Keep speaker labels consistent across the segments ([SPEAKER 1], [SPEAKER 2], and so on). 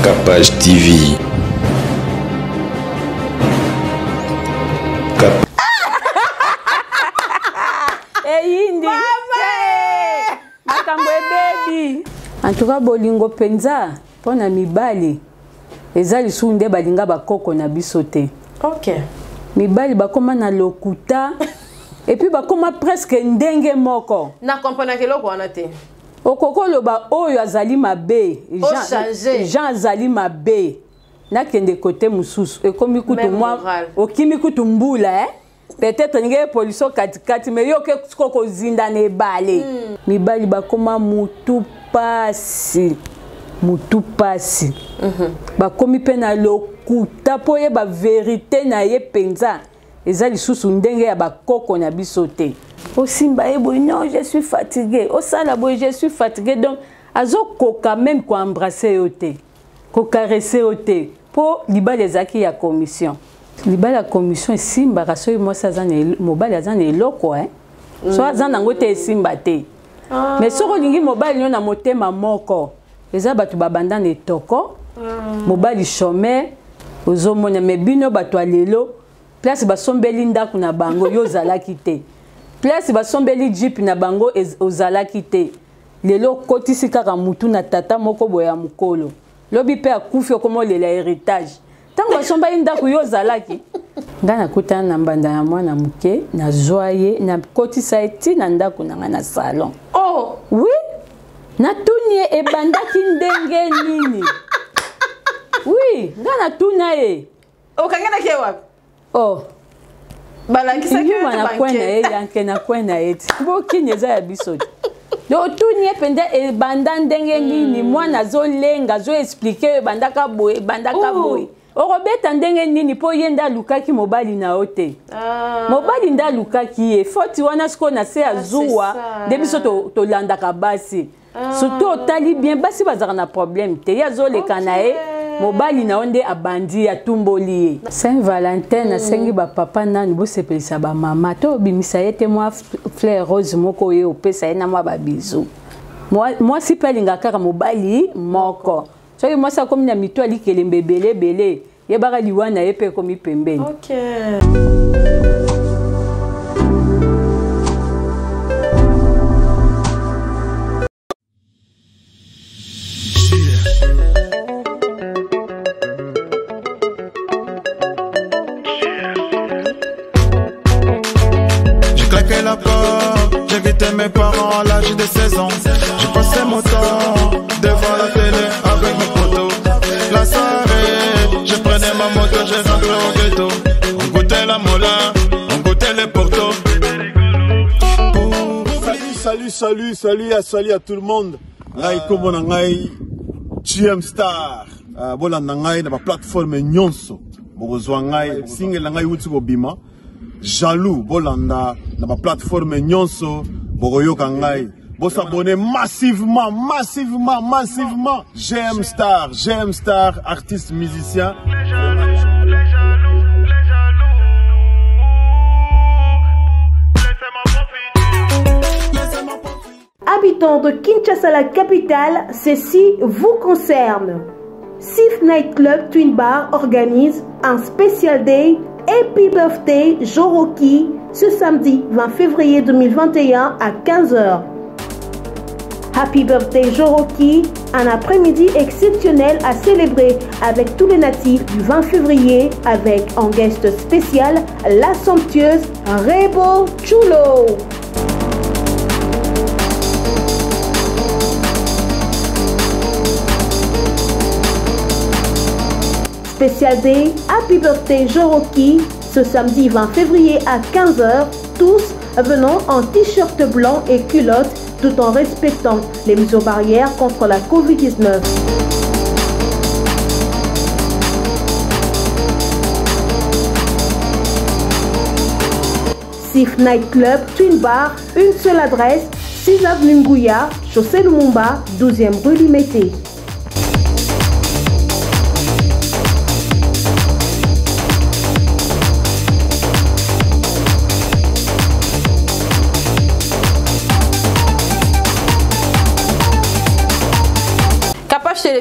[SPEAKER 1] Capage TV.
[SPEAKER 2] Eyindi. Makambo baby. En tout cas bolingo penza pona mibali. Ezali sunde balinga bakoko na bisote.
[SPEAKER 3] OK.
[SPEAKER 2] Mibali bakoma na lokuta et puis bakoma presque ndenge moko.
[SPEAKER 3] Na comprendre que loko wana te.
[SPEAKER 2] Okoko loba oyo azali mabe. Jean azali mabe. Na kende côté mususu e komi kutu moi okimi kutu mbula peut-être ngé police katikati mais yo ke koko zinda ne bale. Mibali bakoma mutu pasi. Mutu pasi. Bakomi pe na lokuta po ye ba vérité na ye penza. Ezali susu ndenge ya bakoko na bisote. O simba ebo non je suis fatigué. O sala boy je suis fatigué donc azo koka même ko embrasser yote. Ko caresser yote. Po libala ezaki ya commission. Libala commission simba raso moi ça zane mobile azane eloko So azana ngote simba te. Mais soko lingi mobile yo na motema moko. Eza batu babanda ne toko. Mobile chômeur ozomona mebino batu alelo. Place basombeli ndaku na bango yo zalaki te. Place basombeli jeep na bango ozalaki te. Lelo kotisi kaka mutu na tata moko boya mukolo. Lobi pe akufi komo lela héritage. Tango basombeli ndaku yo zalaki. Ngana kutana na mbanda ya mwana muke na joye na kotisa eti na ndaku na salon.
[SPEAKER 3] Oh,
[SPEAKER 2] oui. Na tunie e bandaki ndenge nini? Oui, ngana tuna e.
[SPEAKER 3] O kangana ke wapi?
[SPEAKER 2] Oh.
[SPEAKER 3] Balangisa ke
[SPEAKER 2] na kwena e yanke na kwena eti. Boki nyeza ya bisote. Do tunie pende e banda ndenge nini mwana zo lenga zo expliquer bandaka boy bandaka boy. Orobeta ndenge nini po yenda lukaki mobali na ote. Mobali nda lukaki e foti wana sko na se azuwa debiso to landaka basi. Surtout tali bien basi bazaka na problème te ya zo leka na e mobali na onde abandi ya tumboli. Saint Valentin na sengi ba papa nani bo sepelisa ba mama to bimisa yete moi fleur rose moko ye opesa na moi ba bisou. Moi si pelinga kaka mobali moko. So moi ça comme na mito ali kelembe belé ye baka liwana ye pe komi pembeni.
[SPEAKER 3] OK.
[SPEAKER 4] La porte, j'ai quitté mes parents à l'âge de 16 ans. J'ai passé mon temps devant la télé avec mes potos. La soirée, je prenais ma moto, j'ai rentré au ghetto. On goûtait la mola, on goûtait les portos.
[SPEAKER 5] Salut à tout le monde. Ngai kombo na ngai GM Star. Bola na ngai na ba plateforme nyonso. Bozwa ngai single na ngai wuti ko bima. Jaloux bolanda na ma plateforme nyonso bogoyoka ngai bo s'abonner massivement GM Star artiste musicien.
[SPEAKER 6] Habitants de Kinshasa, la capitale, ceci vous concerne. Sif Night Club Twin Bar organise un Special Day Happy Birthday Joroki ce samedi 20 février 2021 à 15h. Happy Birthday Joroki, un après-midi exceptionnel à célébrer avec tous les natifs du 20 février avec en guest spécial la somptueuse Rebo Chulo. Special Day, Happy Birthday Joroki, ce samedi 20 février à 15h, tous venant en t-shirt blanc et culotte, tout en respectant les mesures barrières contre la Covid-19. Sif Night Club Twin Bar, une seule adresse, 6 avenue Ngouya, chaussée Lumumba, 12e rue Limete.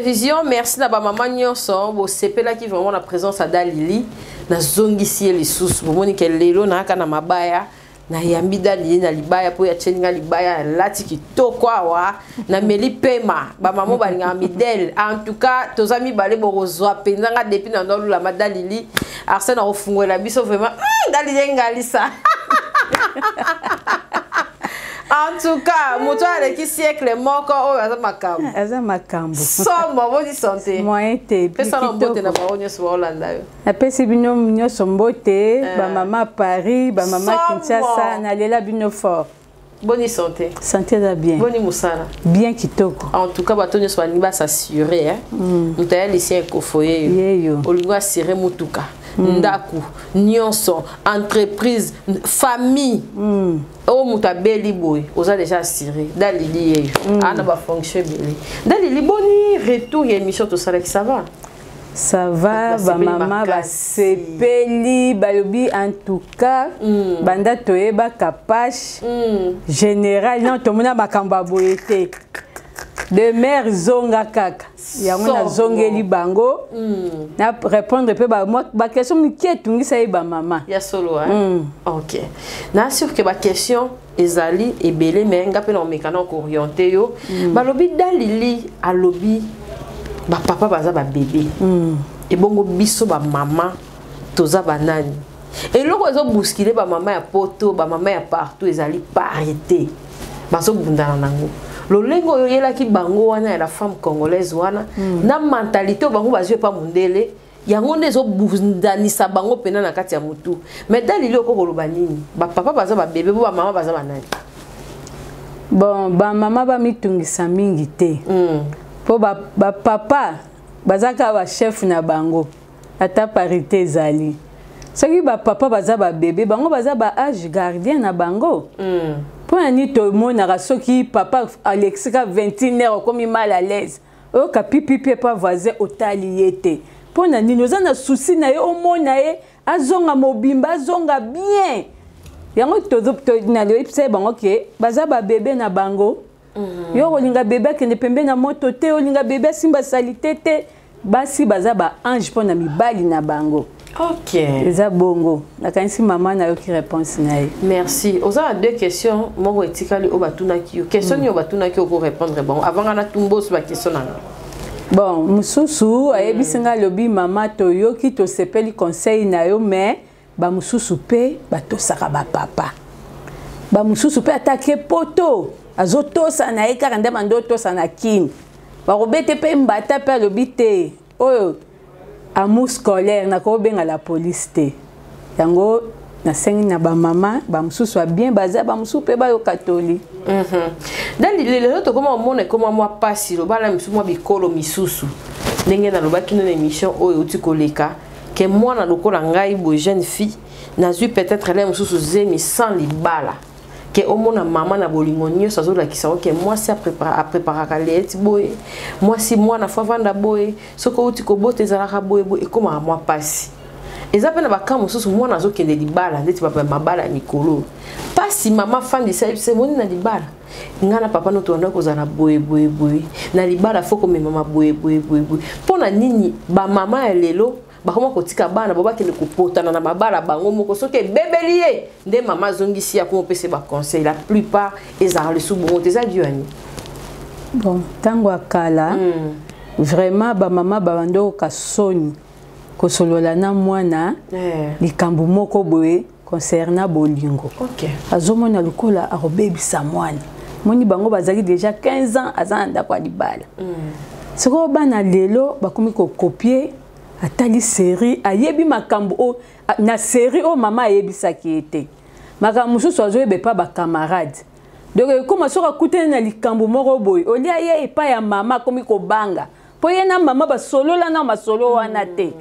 [SPEAKER 3] télévision, merci na ba maman nyonso, bo sepela qui vraiment la présence à Dalili, na zongisi les sous, bo moni ke lelo na kana mabaya, na yambi Dalili na libaya po ya cheninga libaya lati kitoko awa, na meli pema, ba maman ba linga midel. En tout cas, tos amis balé bo rozwa pendanga depuis na ndolu la Dalili, Arsène a ofungwe la biso vraiment, Dalili ngalisa. En tout cas, moto avec qui siècle moko o aza makambo.
[SPEAKER 2] Aza makambo.
[SPEAKER 3] Sombo boni santé.
[SPEAKER 2] Moyen te.
[SPEAKER 3] Pesa na mbote na baonyo so Hollanda yo.
[SPEAKER 2] Apesi bino nyonso mbote, ba mama Paris, ba mama Kinshasa, na lela bino fort.
[SPEAKER 3] Bonne santé.
[SPEAKER 2] Santé da bien.
[SPEAKER 3] Boni musala.
[SPEAKER 2] Bien kitoko.
[SPEAKER 3] En tout cas, batonyo so ani ba s'assurer hein. Mutaya lycée ko foyer.
[SPEAKER 2] Yeyo.
[SPEAKER 3] Olingo assurer mutuka. Ndaku, nyonso, entreprise, famille. O mutabeli boy, oza déjà assuré. Dalili yeyo. Ana ba fonction belé. Dalili boni retour ya émission to sala qui ça va.
[SPEAKER 2] Ça va, ba maman ba sepeli, balobi en tout cas, banda toyeba kapache. Général non to mona makamba boyete. De mère zonga kaka. Yango na zongeli bango. Na répondre peu ba question mike tungisa ba maman.
[SPEAKER 3] Ya solo hein. OK. Na sûr que ba question ezali ebele mais nga pe na mekana ko orienter yo. Balobi Dalili alobi ba papa baza ba bébé. Et bongo biso ba maman toza banani. Et loko zo bousculer ba maman ya poto, ba maman ya partout ezali parité. Baso bundana nango. Lolengo yoyela ki bango wana ya la femme congolaise wana na mentalité bango bazwe pa mundele yango ndezo bundanisa bango pena na kati ya mutu. Mais Dalili okoloba nini? Ba papa baza ba bébé, ba maman baza banani.
[SPEAKER 2] Bon, ba maman ba mitungisa mingi te. Po ba papa bazaka ba chef na bango. Ata parité ezali. Soki ba papa baza ba bébé, bango baza ba âge gardien na bango. Pour un nid au monde, soki papa Alexis 21h comme mal à l'aise. O kapi pipi pas voisin au taliété. Pour un nid, nous avons un souci na au monde azonga mobimba azonga bien. Yango to na le ipse bango ke baza ba bébé na bango. Yo olinga bébé ke ne pembe na moto te olinga bébé simba salité te basi baza ba ange pour na mibali na bango.
[SPEAKER 3] OK.
[SPEAKER 2] Eza bongo. La kanisi maman na yo ki réponse na ye.
[SPEAKER 3] Merci. Oza deux questions. Moko etikali o batuna ki yo. Question ni o batuna ki o ko répondre bon. Avant na tumbo sur la question na.
[SPEAKER 2] Bon, mususu ayebisinga lobi mama to yo ki to sepeli conseil na yo mais ba mususu pe ba to saka ba papa. Ba mususu pe attaquer poto. Azoto sana e karande mando to sana kin. Ba robete pe mbata pe lobi te. Oyo amour scolaire na ko benga la police te yango na sengi na ba mama ba mususu bien baza ba mususu pe ba yo katoli
[SPEAKER 3] dans les autres comment on est comment moi passi lo bala mususu moi bikolo misusu ndenge na lobaki na émission oyo uti koleka ke moi na lokola ngai bo jeune fille na zui peut-être les mususu zemi sans libala que au moins maman na bolingo nyonso azola kisao que moi si a préparer kaleti boy moi si moi na fa vanda boy soko uti ko bote zalaka boy boy et comment moi passi eza pena ba kamo soso moi na zo kende libala ndeti papa mabala nikolo pasi maman fan de c'est moni na libala ngana papa no to ndako zana boy boy boy na libala foko me mama boy boy boy boy pona nini ba mama ya lelo bakoma kotika bana boba kende kopotana na mabala bango moko soki bébélié nde mama zongisi ya ko pese ba conseil la plupart ezali sous bon des adieux.
[SPEAKER 2] Bon tango akala vraiment ba mama ba bando ka soni ko solola na mwana likambu moko boye concernant bolingo.
[SPEAKER 3] OK.
[SPEAKER 2] Azomona lukola arobebisa mwana. Moni bango bazali déjà 15 ans azanda kwa libala. Siko bana lelo bakomi ko copier atali série ayebi makambo o na série o mama ayebisaki ete makambo mususu azoyebe pa ba camarade donc comme soka kutene na likambo moko boy olia ye epa ya mama komi ko banga po ye na mama ba solola na masolo wana te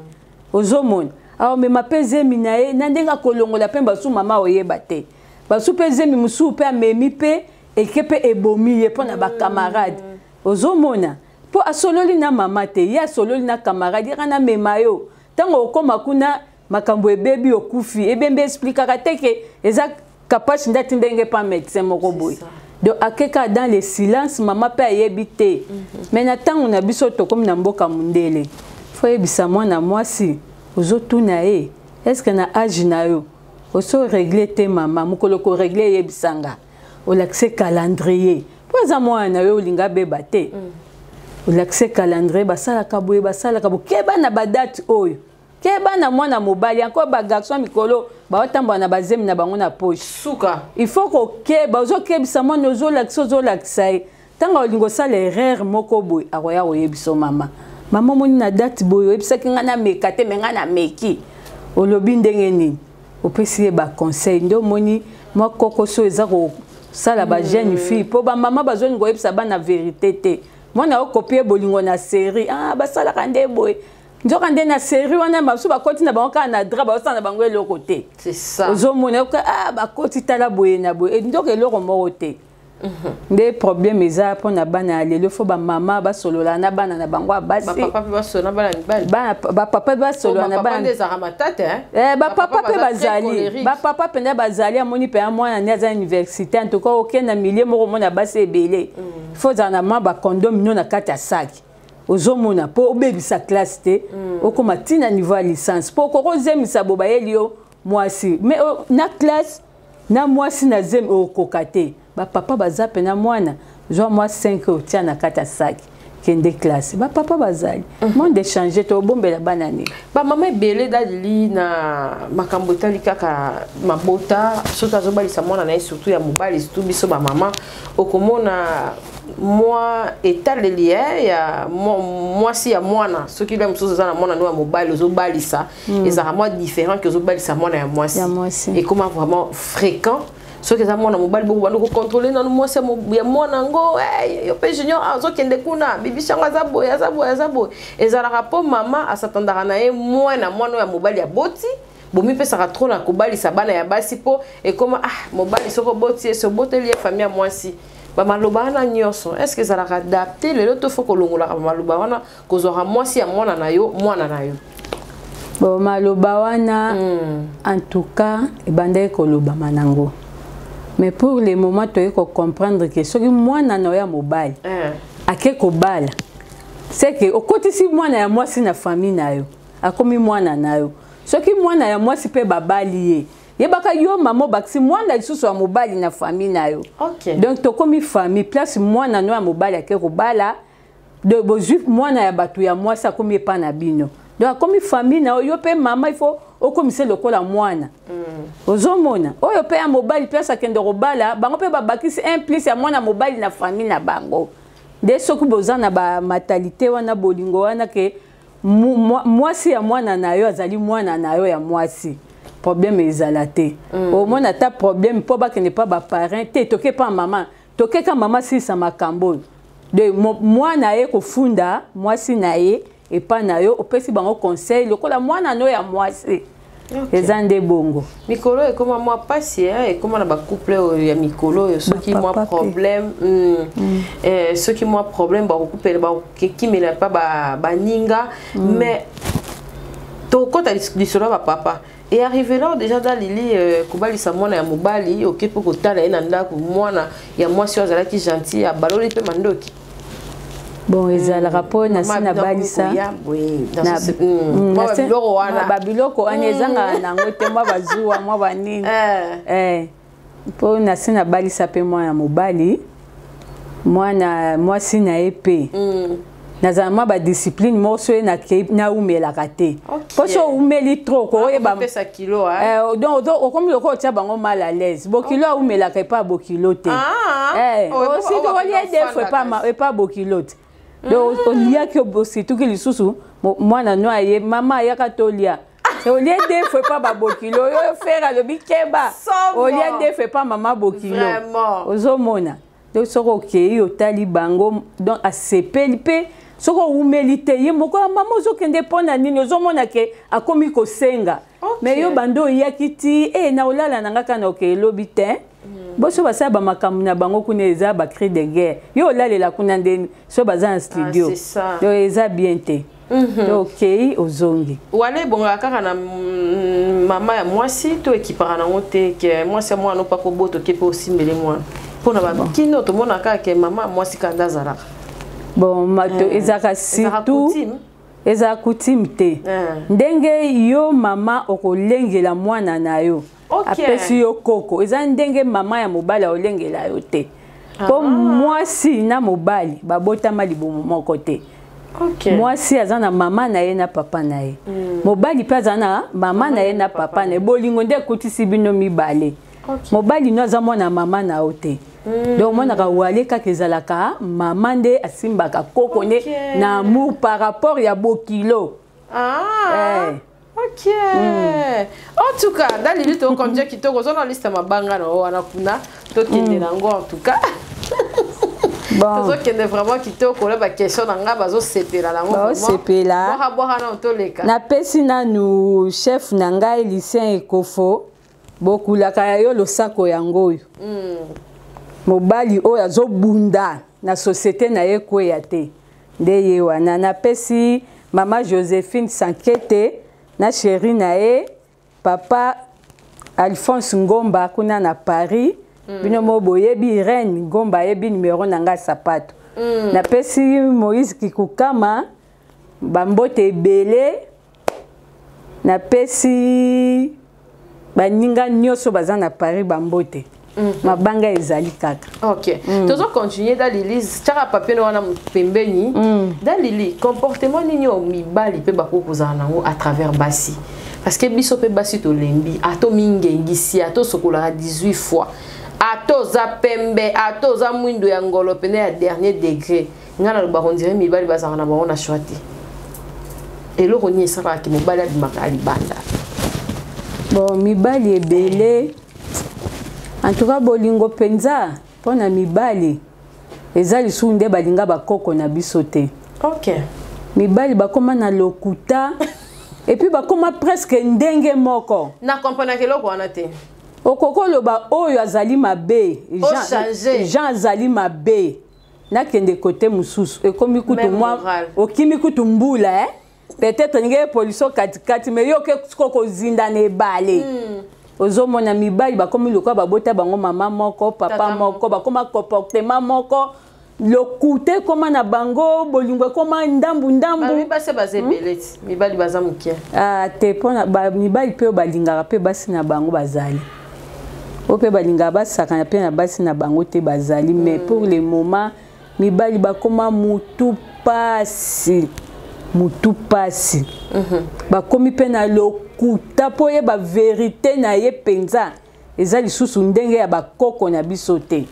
[SPEAKER 2] ozomona awo me mapeze minaye na ndenga kolongola pe basu mama oyeba te basu peze mi musu pe amemi pe ekepe ebomi ye pona ba camarade ozomona po asololi na mama te ya sololi na camarade kana memayo tango okoma kuna makambo ebebi okufi ebembe expliquera te ke eza capable ndati ndenge pa médecin moko boy donc akeka dans le silence maman pe ayebite mais na tango na biso to comme na mboka mundele faut yebisa mwana mwasi ozotuna ye est-ce que na âge na yo oso régler te maman mukolo ko régler yebisanga o l'accès calendrier pour za mwana yo linga beba te o l'accès calendrier basala kaboye basala kabo keba na badate oyo keba na mwana mobali encore ba garçon mikolo ba otamba na bazemi na bango na poche
[SPEAKER 3] suka
[SPEAKER 2] il faut ko keba ozo kebisa mwana ozo l'accès tanga olingo sala erreur moko boy akoya oyebiso mama moni na date boy oyebisa kinga na meka te menga na meki olobi ndenge nini opesi ba conseil ndo moni moi kokoso eza ko sala ba jeune fille po ba mama bazoni ko yebisa ba na vérité te mwana o copier bolingo na série ba sala kande boy nzoka nde na série wana baso bakoti na bango kaka na dra baosala na bango eloko te
[SPEAKER 3] c'est ça
[SPEAKER 2] ozomona bakoti tala boye na boye ndoka eloko moko te nde problème eza mpona bana ya lelo fo bamama basolola na bana na bango ya basi bapapa basolola na bana bapapa mpe bazali bapapa mpenza bazali amoni mpe ya mwana ne aza université en tout cas okende na milie moko omona basi ebele fo ozala na ma bacondom mino na kati ya saki ozomona mpo obebisa classe te okoma ntina niveau ya licence mpo okokozemisa bo bayeli yo mwasi mais na classe na mwasi na zemi okoka te bapapa baza mpe na mwana zwa mwa 5 otia na kati ya saki kende classe bapapa bazali monde échange to obombela bana nini
[SPEAKER 3] bamama ebele dalili na makambo etali kaka mabota soki azobalisa mwana na ye surtout ya mobali surtout biso bamama okomona moi etaleli ya mwasi ya mwana soki lwa mosusu eza na mwana no ya mobali ozobalisa ezalaka mwa différent ke ozobalisa mwana ya mwasi ekoma vraiment fréquent soki eza mwana mobali boko bando kocontrôler nanu mwasi ya mwana ngo yo mpe junior azokende kuna bibisi yango aza boye ezalaka mpo mama asatandaka na ye mwana ya mobali ya boti bomipesaka trop na kobalisa bana ya basi mpo ekoma mobali soko oboti ye soboteli ye famille ya mwasi bamaloba wana nyonso est-ce que ezalaka adapté lelo to fo kolongolaka bamaloba wana kozwaka mwasi ya mwana na yo
[SPEAKER 2] bon maloba wana en tout cas ebandaki kolobama nango mais pour le moment tu peux comprendre que soki mwana na ya mobali ake kobala c'est que okotisi mwana ya mwasi na famille na yo akomi mwana na yo soki mwana ya mwasi pe babali ye yebaka yo mama bakisi mwana lisusu ya mobali na famille na yo donc tokomi famille place mwana no ya mobali ake kobala de bozwi mwana ya bato ya mwasi akomi epa na bino donc akomi famille na yo pe mama il faut okomise lokola mwana ozomona oyo pe ya mobali place akende kobala bango pe babakisi un plus ya mwana mobali na famille na bango nde soki boza na bamatalité wana bolingo wana ke mwasi ya mwana na yo azali mwana na yo ya mwasi problème ezala te omona ta problème mpo bakende pa baparent te toke pa mama toke ka mama sisa makambo de mwana ye kofunda mwasi na ye epa na yo opesi bango conseil lokola mwana no ya mwasi eza nde bongo
[SPEAKER 3] mikolo ekoma mwa pasi ekoma na bacouple ya mikolo oyo soki mwa problème soki mwa problème bakokupela bakokimela pa baninga mais tokota lisolo ya bapapa et arrivé là déjà dans lili kobalisa mwana ya mobali oke po kotala ye na ndako mwana ya mwasi oyo azalaki gentil abaloli mpe mandoki
[SPEAKER 2] bon ezalaka mpo nasi na balisa babiloko wana ezangaka nango te mwa bazuwa mwa banini mpo nasi na balisa mpe mwana mobali mwasi na ye mpe nazala mwa badiscipline moko so ye naumelaka te mpo so umeli trop okomi loko otia bango mal à l'aise bokilo aumelaka epa bokilo te osito olie defo epa bokilo te donc oliaki osituki lisusu mwana no aye mama ayaka tolia olie defo epa babokilo oyo fere alobi keba olie defo epa mama bokilo ozomona donc soko okei otali bango donc asepeli mpe soko umeli te ye moko mama ozokende mpona nini ozomona ke akomi kosenga mais yo bando oyaki ti na olala na nga kana okei elobi te boso basala bamakambo na bango kuna eza bacri de guerre yo olalela kuna ndeni so baza na studio donc eza bien te okei ozongi
[SPEAKER 3] wana ebongaka kaka na mama ya mwasi to ekipaka nango te ke mwasi ya mwana opaka oboto ke mpe osimbele mwana Pour nous, qui nous tout le monde a que maman moi si quand d'azara.
[SPEAKER 2] Bon, mato ezaka surtout ezaka coutume te. Ndenge yo mama okolengela mwana na yo. Apesi yo koko. Eza ndenge mama ya mobali olengela yo te. Po mwasi na mobali babotama libomo moko te. Mwasi aza na mama na ye na papa na ye. Mobali pe aza na mama na ye na papa na ye. Bolingo nde ekutisi bino mibale. Mobali no aza mwana mama na yo te. Donc mwana ka wale kaka ezalaka mama nde asimbaka koko nde na amour par rapport ya bokilo.
[SPEAKER 3] Ok. En tout cas, dans les luttes, comme Dieu qui te reçoit dans la liste, ma banga, on a kuna, tout qui est en tout cas. Bon. Tout qui est vraiment qui te reçoit la question dans la base, c'est là.
[SPEAKER 2] C'est là. Na pesi na nous chef nanga lycée Ekofo, beaucoup la kayo lo sako yango. Mobali o yazo bunda na société na ye ko yate. Ndeye wana na pesi mama Joséphine Sankete. Na chéri na ye papa Alphonse Ngomba kuna na Paris bino mo boyebi Irène Ngomba yebi numéro nanga sapato na pesi Moïse Kikukama bambote ebele na pesi baninga nyoso baza na Paris bambote mabanga ezali kaka.
[SPEAKER 3] Ok. Toujours continuer dans l'Élise. Tchara papier no wana pembeni. Dans l'Élise, comportement nini o mibali pe bakokozana nango à travers basi. Parce que biso pe basi to lembi, ato mingengisi, ato sokola 18 fois. Ato za pembe, ato za mwindo ya ngolo pene ya dernier degré. Ngana lo bakondire mibali bazana na bango na choati. Et lo roni sala ki mobali abimaka alibanda.
[SPEAKER 2] Bon, mibali ebele. En tout cas, bolingo penza, pona mibali, ezali sunde balinga bakoko na bisote.
[SPEAKER 3] Ok.
[SPEAKER 2] Mibali bakoma na lokuta, et puis bakoma presque ndenge moko.
[SPEAKER 3] Na comprendre que loko wana te.
[SPEAKER 2] Okoko loba oyo azali mabe, Jean azali mabe. Na kende côté mususu, et comme kutu moi, okimi kutu mbula peut-être nge police katikati mais yo ke koko zinda ne balé. Ozo mona mibali bakomi lokwa babota bango mama moko papa moko bakoma comportement moko lokute koma na bango bolingo koma ndambu
[SPEAKER 3] mi base base beleti mibali baza mukia
[SPEAKER 2] te pona mibali pe balingaka pe basi na bango bazali o pe balingaka basaka na pe na basi na bango te bazali mais pour le moment mibali bakoma mutu pasi bakomi pe na lokuta po ye ba vérité na ye penza eza lisusu ndenge ya bakoko na biso te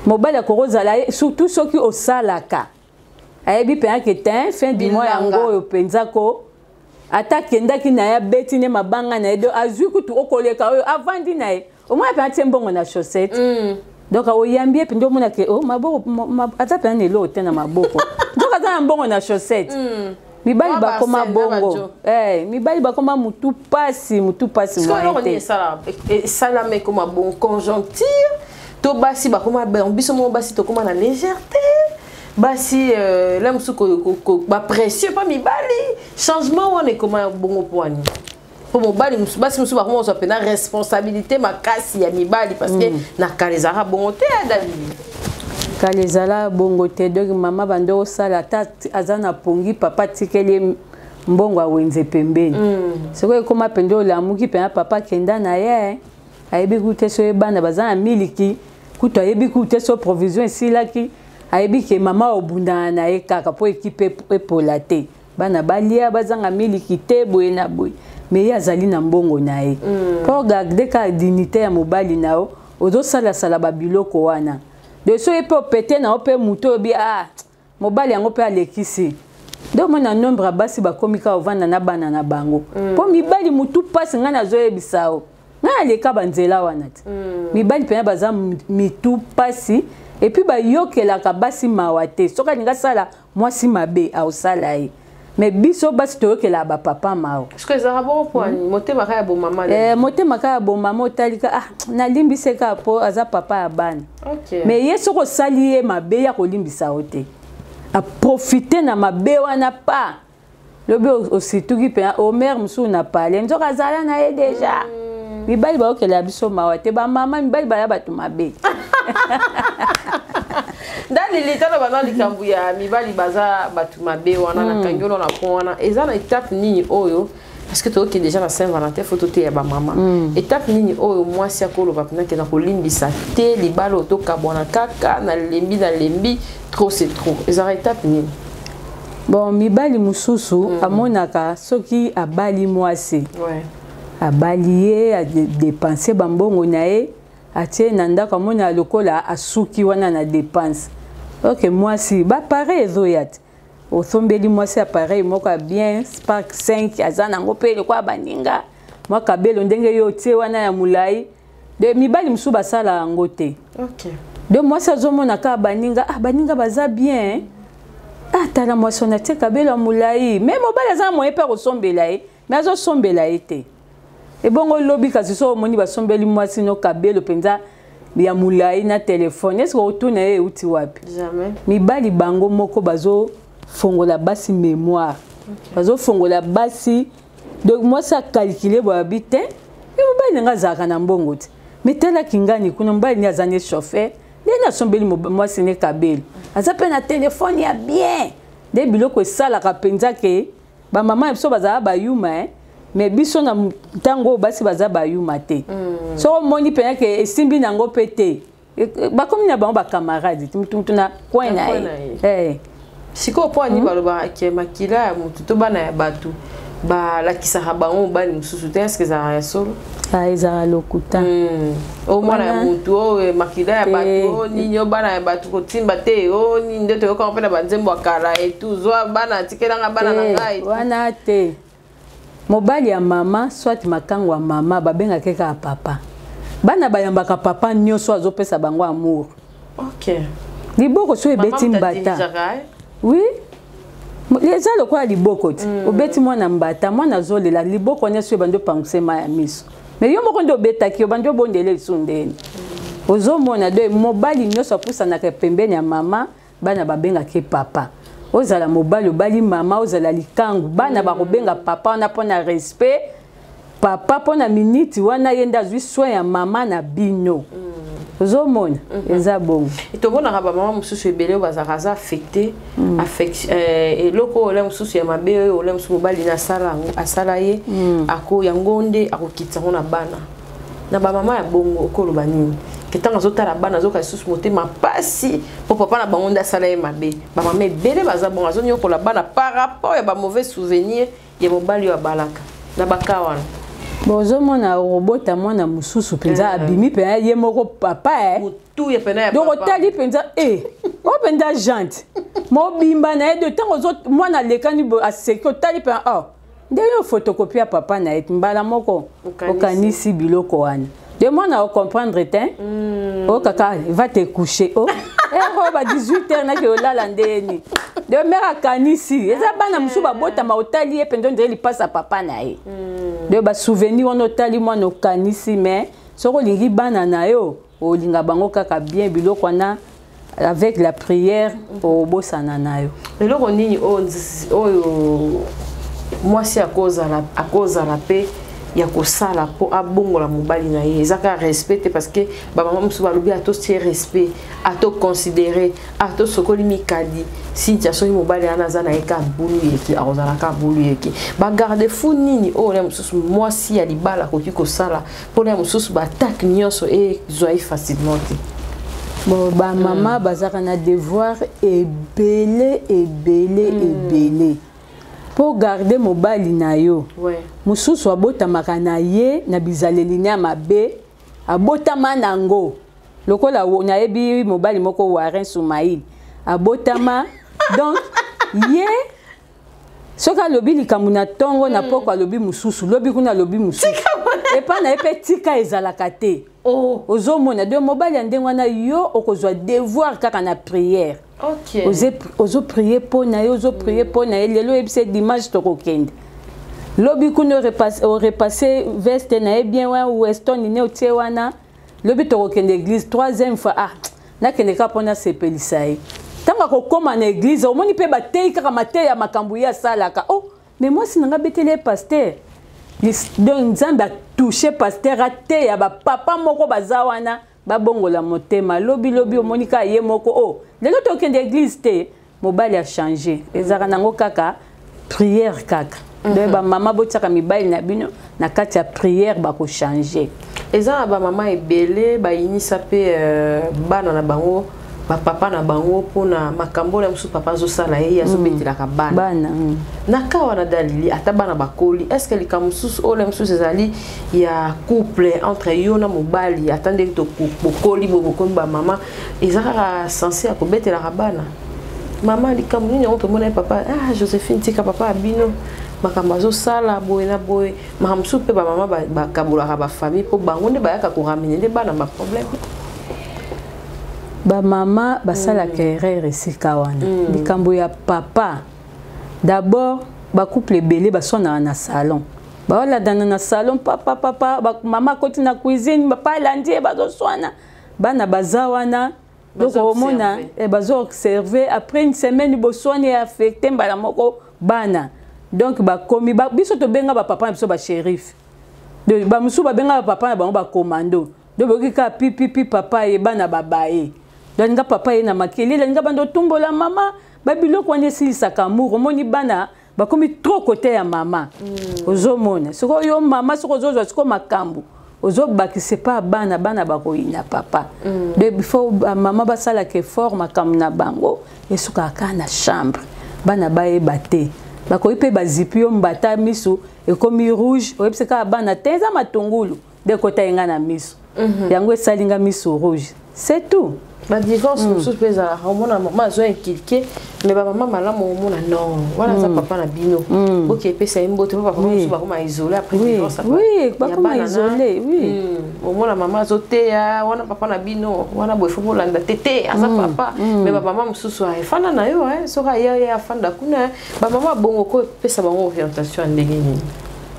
[SPEAKER 2] mobali akozala surtout soki osalaka ayebi pe que ten fin du mois yango oyo penza ko ata kendaki na ya beti ne mabanga na ye do azwi kutu okoleka oyo avandi na ye au moins pe atie mbongo na chaussette donc oyambi pe ndo mona ke oh maboko ata pe na lo te na maboko donc ata na mbongo na chaussette mibali bakoma bongo mibali bakoma mutu pasi
[SPEAKER 3] moite sala me koma bon conjoncture to basi bakoma biso mo basi to koma na légèreté basi la musuko ba précieux pas mibali changement on est comment bongo poani pour mobali basi musu bakoma so pena responsabilité makasi ya mibali parce que na kalezara bongo te adali kalezala bongo te donc mama bando sala tati azana pongi papa tikeli mbongo awenze pembeni siko koma pendo la muki pena papa kenda na ye ayebi kute so ebana bazana miliki kuto ayebi kute so provision silaki ayebi ke mama obunda na ye kaka po équipe epola te bana balia bazanga miliki te boye na boye mais yazali na mbongo na ye pour garder ka dignité ya mobali nao ozo sala sala babiloko wana de so epo pété na ope muto bi mobali yango pe alekisi donc mona nombre basi bakomika ovanda na bana na bango po mibali mutu pasi ngana zo ebisao na aleka banzela wana te mibali pe baza mitu pasi et puis ba yokela ka basi mawate soka ninga sala mwasi mabe au sala ye mais biso basi to yokela ba papa mao est-ce que ça bon point motema ka bo mama
[SPEAKER 2] motema ka bo mama otalika na limbise ka po aza papa ya bana mais yeso ko sali ye mabe ya ko limbisa ote a profiter na mabe wana pa lobe osituki pe Omer musu na pale nzoka zala na ye déjà mibali ba okela biso mawate ba mama mibali ba ya batu mabe
[SPEAKER 3] Dans les états bana likambu ya mibali baza batu mabe wana na kangolo na pona eza na étape nini oyo parce que toi qui déjà na Saint-Valentin photo te ya ba maman étape nini oyo moi si akolo ba pena ke na kolimbisa te libalo to kabona kaka na lembi trop c'est trop eza étape nini
[SPEAKER 2] bon mibali mususu amonaka soki abali mwasi
[SPEAKER 3] ouais
[SPEAKER 2] abali ye a dépenser bambongo na ye atie na ndako amona lokola asuki wana na dépense ok mwasi ba pareil ezoyat osombeli mwasi appareil moko bien Spark 5 aza nango mpe lekwa baninga mwaka belo ndenge yo tie wana ya mulai de mibali musu basala yango te
[SPEAKER 3] ok
[SPEAKER 2] de mwasi azomona ka baninga baninga baza bien tala mwasi ona tie kabelo ya mulai me mobali aza moye mpe kosombela ye me azosombela ye te ebongo lobi kasi so omoni basombeli mwasi no kabelo penza ya mulai na telefone est-ce que otuna ye uti wapi
[SPEAKER 3] jamais
[SPEAKER 2] mibali bango moko bazo fongola basi mémoire bazo fongola basi donc moi ça calculer bo habite et mobali nga zaka na mbongo ti metela kingani kuna mobali ni azane chauffeur ndena sombeli mwasi ne kabelo azape na telefone ya bien de biloko sala ka penza ke ba mama biso bazala ba yuma mais biso na tango basi baza ba yuma te so moni pena ke esimbi nango pete ba komi na bango ba camarade mutu na coin na
[SPEAKER 3] siko po ani baloba ke makila ya mutu to bana ya batu ba lakisa bango bani mususu te est-ce que ça ya solo
[SPEAKER 2] eza lokuta
[SPEAKER 3] o mwana ya mutu o makila ya batu ni nyo bana ya batu ko timba te o ni ndeto yo ka mpena banzembo akala et tout zo bana tikelanga bana na ngai
[SPEAKER 2] wana te mobali ya mama soit makango ya mama babenga keka papa bana bayambaka papa nyonso azopesa bango amour
[SPEAKER 3] ok
[SPEAKER 2] liboko so ebeti mbata oui eza lokola liboko ti obeti mwana mbata mwana azolela liboko nyonso ebandi opangusema ya miso mais yo moko nde obetaki obandi obondela lisu ndeni ozomona de mobali nyonso apusanaka pembeni ya mama bana babengaki papa ozala mobali obali mama ozala likangu bana bakobenga papa wana mpona respect papa mpona miniti wana ye nde azwi soin ya mama na bino ozomona eza bongo
[SPEAKER 3] tomonaka bamama mosusu ebele bazalaka aza affecté eloko ole mosusu ya mabe oyo ole mosusu mobali asala ye yango nde akokitisa ngo na bana na bamama ya bongo okoloba nini ketanga azotala bana azoka lisusu motema pasi po papa na bango nde asala ye mabe bamama ebele baza bongo azonyokola bana par rapport ya bamauvais souvenir ya mobali oyo abalaka na baka wana
[SPEAKER 2] bozomona robota mwana mususu penza abimi pena ye moko papa
[SPEAKER 3] mutu ya pena ya
[SPEAKER 2] papa donc otali penza o penza gente mobimba na ye de tango mwana lekani aseki otali pena nde yo photocopie ya papa na ye mbala moko okanisi biloko wana de mwana ocomprendre te kaka va te coucher ba 18h nake olala ndeni de mère akanisi eza bana musu babotama otali ye pendo ndeli pasa papa na ye de ba souvenir on otali mwana okanisi mais soko lingi bana na yo olinga bango kaka bien biloko wana avec la prière obosana na yo
[SPEAKER 3] eloko nini oyo mwasi akozala pe ya kosala po abongola mobali na ye ezaka respect parce que bamama mosusu balobi atosie respect atoconsidere atosokoli mikadi sintia soki mobali wana aza na ye ka bulu yeki akozala ka bulu yeki bagarde fu nini oyo na mosusu mwasi ya libala akoki kosala mpona ya mosusu baatake nyonso ezwa ye facilement te
[SPEAKER 2] bon bamama bazaka na devoir ebele pour garder mobali na yo mususu abotamaka na ye na bizaleli na mabe abotama nango lokola nayebi mobali moko Warren Soumaïl abotama donc ye soki alobi likambo na ntongo na poko alobi mususu lobi kuna alobi mususu epa na ye mpe tika ezalaka te ozomona de mobali ya ndenge wana yo okozwa devoir kaka na prière ozo prier mpo na ye ozo prier mpo na ye lelo oyebisa dimanche tokokende lobi kuna orepasse veste na ye bien wana weston ne otie wana lobi tokokende église troisième fois nakende kaka mpo nasepelisa ye ntango akokóma na église omoni mpe batei kaka mateya ya makambo ye asalaka mais mwasi nanga beteli ye paster donc nzambe atouche paster ateya bapapa moko baza wana babongola motema lobi lobi omonika ye moko oh lelo tokende église te mobali a changé ezaka nango kaka prière kaka donc ba mama botiaka mibali na bino na kati ya prière bako changer
[SPEAKER 3] eza ba mama ebele ba inisa pe bana na bango ba papa na bango pona makambo na musu papa zo sala ye azo betelaka bana naka wana dalili ata bana bakoli est-ce que likamusu o le musu ezali ya couple entre yo na mobali atande to bokoli bokoli ba mama ezaka censé akobetelaka bana mama likamu ni on peut mona papa ah Joséphine tika papa abino makambo zo sala boye na boye makamsu pe ba mama ba kabulaka ba famille po bango nde bayaka ko ramener nde bana ba problème
[SPEAKER 2] ba mama basala kerere sika wana likambo ya papa d'abord ba couple belé basona na salon ba wala dana na salon papa ba mama koti na cuisine ba pala ndie bazo swana bana bazawana donc omona bazo observer après une semaine bo soigner affecté mbala moko bana donc ba komi ba biso to benga ba papa biso ba shérif de ba musu ba benga ba papa na bango ba commando donc bokika pipi papa e bana babaye donc nga papa e na makeli nga bando tumbola mama ba biloko wane si sakamuro moni bana ba komi trop côté ya mama ozomona siko yo mama siko zozo siko makambu ozo bakise pa bana ba ko ina papa de before mama ba sala ke fort makambu na bango esuka kana chambre bana baye baté bakoyi pe bazipi yo mbata misu ekomi rouge oyebiseka bana tenza matungulu de kota yenga na misu yango esalinga misu rouge c'est tout
[SPEAKER 3] ba divorce musu peza homona mama zo inculqué mais ba mama malamu homona non voilà ça papa na bino OK pesa imbote papa musu ba koma isolé après divorce
[SPEAKER 2] oui ba koma isolé oui
[SPEAKER 3] homona mama zo te ya wana papa na bino wana boy fo landa tete asa papa mais ba mama musu so fana na yo so ka ya fanda kuna ba mama bongo ko pesa bango orientation ndenge nini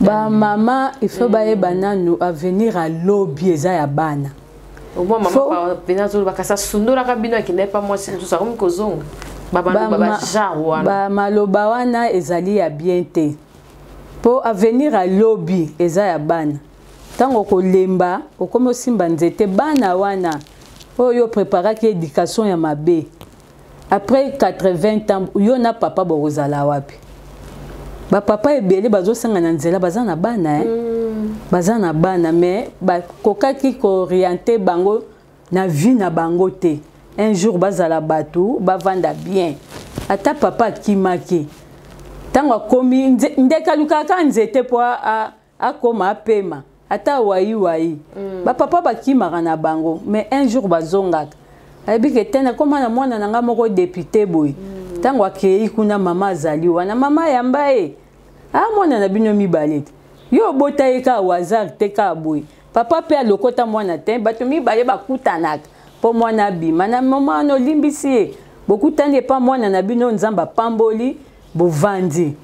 [SPEAKER 2] ba mama il faut ba e bananu à venir à lobby eza ya bana
[SPEAKER 3] Omo mama penazo bakasa sundura kabino akinde pa moi tout ça comme kozonga baba jawana
[SPEAKER 2] ba maloba wana ezali ya bien te po avenir à lobby eza ya bana tango ko lemba okomo simba nzete bana wana oyo préparaki éducation ya mabe après 80 ans yo na papa bozala wapi ba papa ebele bazo sanga na nzela bazana bana bazana bana mais ba kokaki ko orienter bango na vie na bango te un jour bazala batu bavanda bien ata papa kimaki tango komi ndeka lukaka nzete po akoma pema ata wayi ba papa bakimaka na bango mais un jour bazongaka ayebike tena koma na mwana nanga moko député boy tango akei kuna mama azali wana mama yambaye mwana na bino mibale yo bota eka wazar te ka boy papa pe alokota mwana te bato mibale bakutanaka po mwana bima na mama no limbisi bokutani pa mwana na bino nzamba pamboli bovandi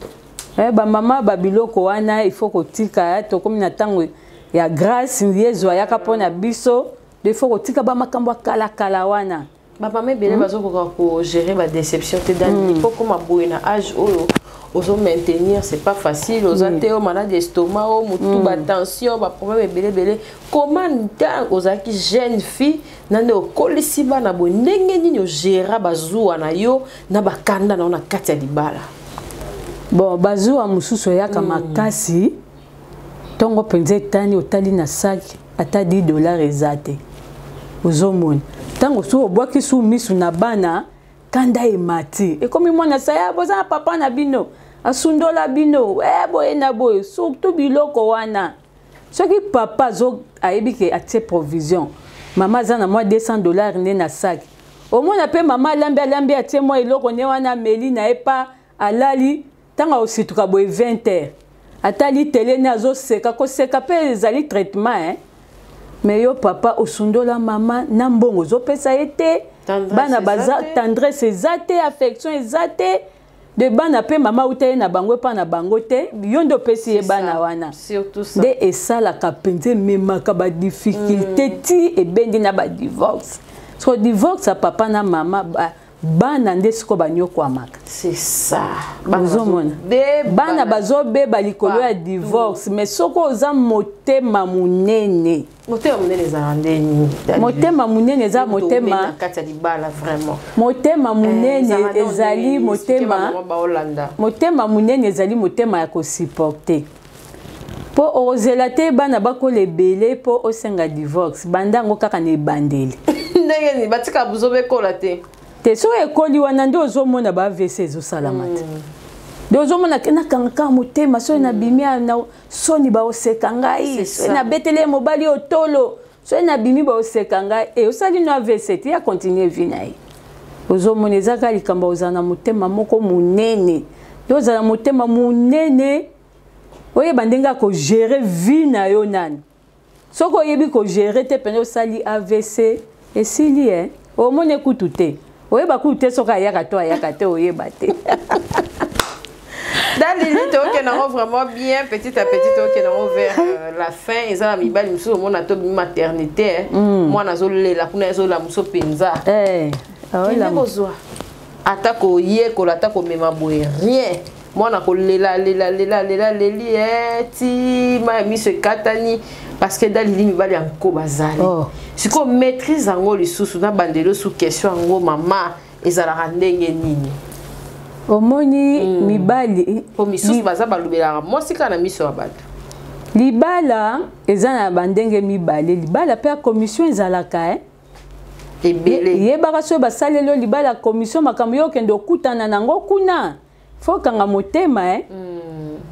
[SPEAKER 2] ba mama ba biloko wana il faut kotika to komi na tango ya grâce yezo yaka pona biso de faut kotika ba makambo kala wana
[SPEAKER 3] ba mama bele bazo ko gérer ba déception te dans il faut comme boy na âge oyo ozo maintenir c'est pas facile aux atéo malade d'estomac ou mutu ba tension ba problème belé comment ozaki jeune fille nande okolisi bana bo ndenge nini o gérer bazuwa na yo na bakanda na kati ya libala
[SPEAKER 2] bon bazuwa mususu yaka makasi tongo penze tani otali na sac ata $10 ezate ozomona tango so obwaki su misu na bana kanda emati ekomi mwana saya boza papa na bino asundola bino boye na boye surtout biloko wana soki papa zo ayebike atie provision mama za na moi $200 ne na sac omona pe mama lambi atie moi eloko ne wana meli na epa alali tanga osituka boye 20h atali télé ne azoseka koseka pe ezali traitement mais yo papa osundola mama na mbongo zopesa ete bana baza tendresse ezate affection ezate de bana pe mama utaye na bango pa na bango te yondo pesi e bana wana
[SPEAKER 3] surtout ça
[SPEAKER 2] de esala kapenze memaka ba difficulté ti ebendi na ba divorce so divorce a papa na mama bana nde siko banyokwamaka.
[SPEAKER 3] C'est ça.
[SPEAKER 2] Bana bazobeba likolo ya divorce mais soko oza motema munene.
[SPEAKER 3] Motema munene za ndeni.
[SPEAKER 2] Motema munene za motema
[SPEAKER 3] kati ya libala vraiment.
[SPEAKER 2] Motema munene ezali motema. Motema munene ezali motema ya ko supporter. Po ozela te bana bakola ebele po osenga divorce bandango kaka na ebandeli.
[SPEAKER 3] Ndenge ni batika buzobe kola te.
[SPEAKER 2] Te so ekoli wana nde ozomona ba AVC ezosala mate. Nde ozomona na kanga motema so na bimia na soni ba oseka ngai so na betele mobali otolo so na bimi ba oseka ngai e osali no AVC ti ya continuer vie na ye. Ozomona ezaka likamba ozana motema moko munene. Nde ozana motema munene oye bandenga ko gérer vie na yo nani. Soko yebi ko gérer te pene osali AVC esili omone kutu te. Oye bakute soka ayaka te oye bate.
[SPEAKER 3] Dans l'élite, ok, non, vraiment bien, petit à petit, ok, non, vers la fin, ils ont mis bal, ils sont mon ato maternité, moi nazo la kuna nazo la muso penza. Il est besoin. Attaque yé, ko l'attaque au même aboué, rien. Moi na ko lela ti ma mi se katani parce que dans l'élite mi bal yanko bazali. Si qu'on maîtrise ango les sous na bandelo sous question ango mama ezala randenge nini.
[SPEAKER 2] Omoni mibali
[SPEAKER 3] po misusu baza balubela moi sika na miso abatu
[SPEAKER 2] libala ezana bandenge mibale libala pe commission ezalaka
[SPEAKER 3] ebele
[SPEAKER 2] yebaka so basalelo libala commission makambo yo kende okutana nango kuna fokanga motema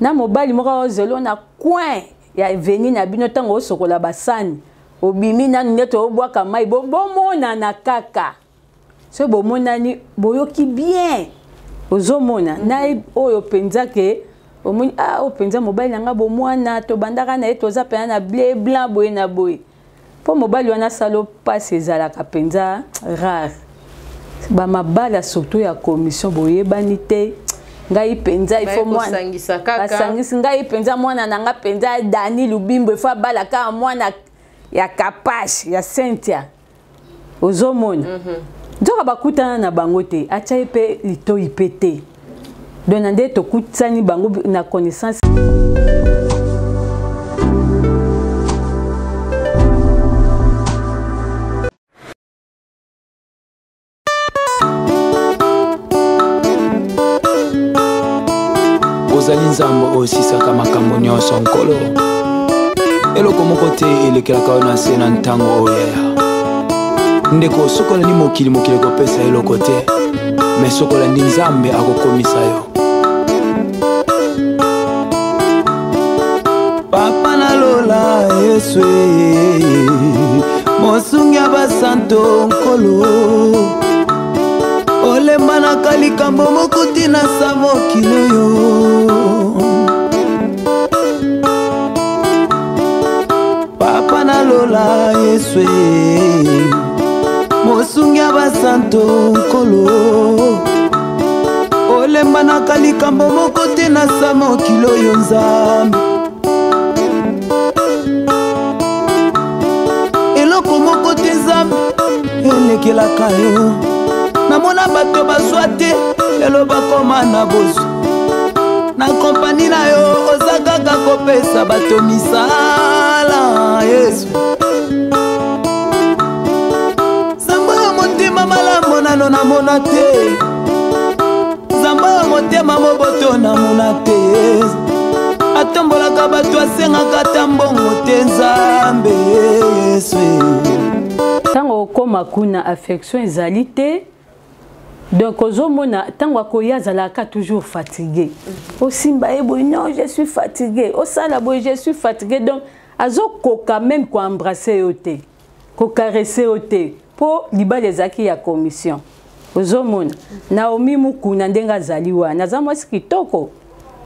[SPEAKER 2] na mobali moko ozelo na coin ya veni na bino tango osokola basani obimi nanu neto obwaka mai bomona na kaka so bomonani boyoki bien ozomona na oyo penza ke omoni o penza mobali nanga bomwana to bandaka na eto za pena na blé blanc boye na boye po mobali wana salo passe ezalaka penza rare ba mabala surtout ya commission boyebani te ngai penza ifo mwana basangisi ngai penza mwana nanga penza Dani Lubimbo ifo bala ka mwana ya Kapashi ya Cynthia ozomona nzoka bakutana na bango te acha epe lito ipete donc nde to kutsani bango na connaissance
[SPEAKER 1] ozali nzambo osisaka makambo nyonso nkolo eloko moko te elekelaka yo na se na ntango oyo ndeko sokola ni mokili kopesa eloko te mais sokola ndi nzambe akokomisa yo papa nalola yesu mosungi ya basanto nkolo olemba na likambo moko tina sa mokili yo papa nalola yesu mosungi basanto nkolo olemba na likambo moko te na sa mokili oyo nzambe eloko moko te nzambe elekelaka yo namona bato bazwa te lelo bakoma na bozwa na kompani na yo oza kaka kopesa bato misala yesu malamu nano namona te zamba motema moboto namona te atombolaka bato asengaka ta mbongo te nzambe yesu
[SPEAKER 2] ntango okoma kuna affection ezali te donc ozomona ntango akoya azalaka toujours fatigué osimba ye boye non je suis fatigué osala boye je suis fatigué donc azokoka même koembrasser yo te kokarese yo te po libala ezaki ya commission ozomona Naomi Mukuna ndenga azali wana naza mwasi kitoko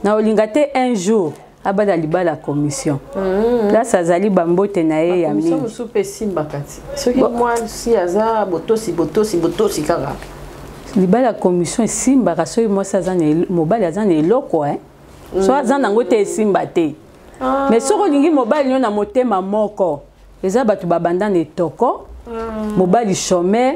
[SPEAKER 2] na olinga te un jour abala libala ya commission place azali bambote na ye ya mingi
[SPEAKER 3] commission pe simba kati soki mwasi aza botosi kaka
[SPEAKER 2] libala ya commission esimbaka soki mwasi aza mobali aza na eloko so aza nango te esimba te mais soki olingi mobali yo na motema moko eza bato babanda na etoko mobali chômeur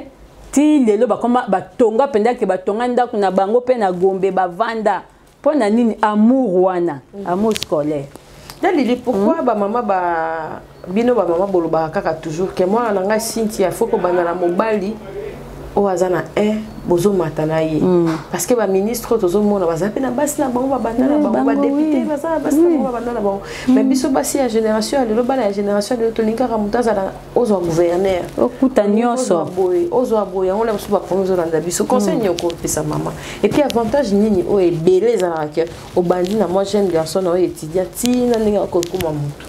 [SPEAKER 2] ti lelo bakoma batonga penda ke batonga ndako na bango pe na Gombe bavanda pona nini amour wana amour scolaire.
[SPEAKER 3] Dalili pourquoi ba mama ba bino ba mama boloba kaka toujours que moi na nga Cynthia faut ko banana mobali o azana bozo matana ye parce que ba ministre tozo mona bazape na basi na bango ba banana bango ba député bazana basi na bango ba banana bango mais biso basi ya génération le bana ya génération de tolinga ramutaza na ozo gouverneur
[SPEAKER 2] okuta nyonso
[SPEAKER 3] ozo aboya on la biso ba promozo landa biso conseil nyoko pesa mama et puis avantage nini o e beleza na ke o bandi na moi jeune garçon o étudiant tina ninga ko kuma mutu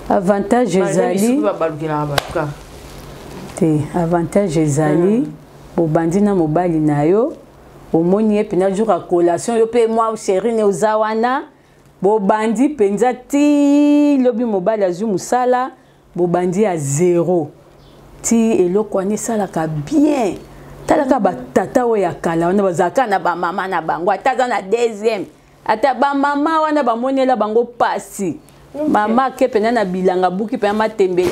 [SPEAKER 2] avantage ezali te avantage ezali bobandi na mobali na yo omoni ye pena jour à collation yo pe moi chéri ne ozawana bobandi penza ti lobi mobali azwi musala bobandi à zéro ti eloko wana esalaka bien talaka batata oyo ya kala wana bazalaka na bamama na bango ata aza na deuxième ata bamama wana bamonela bango pasi mama ke pena na bilanga buki pena matembeli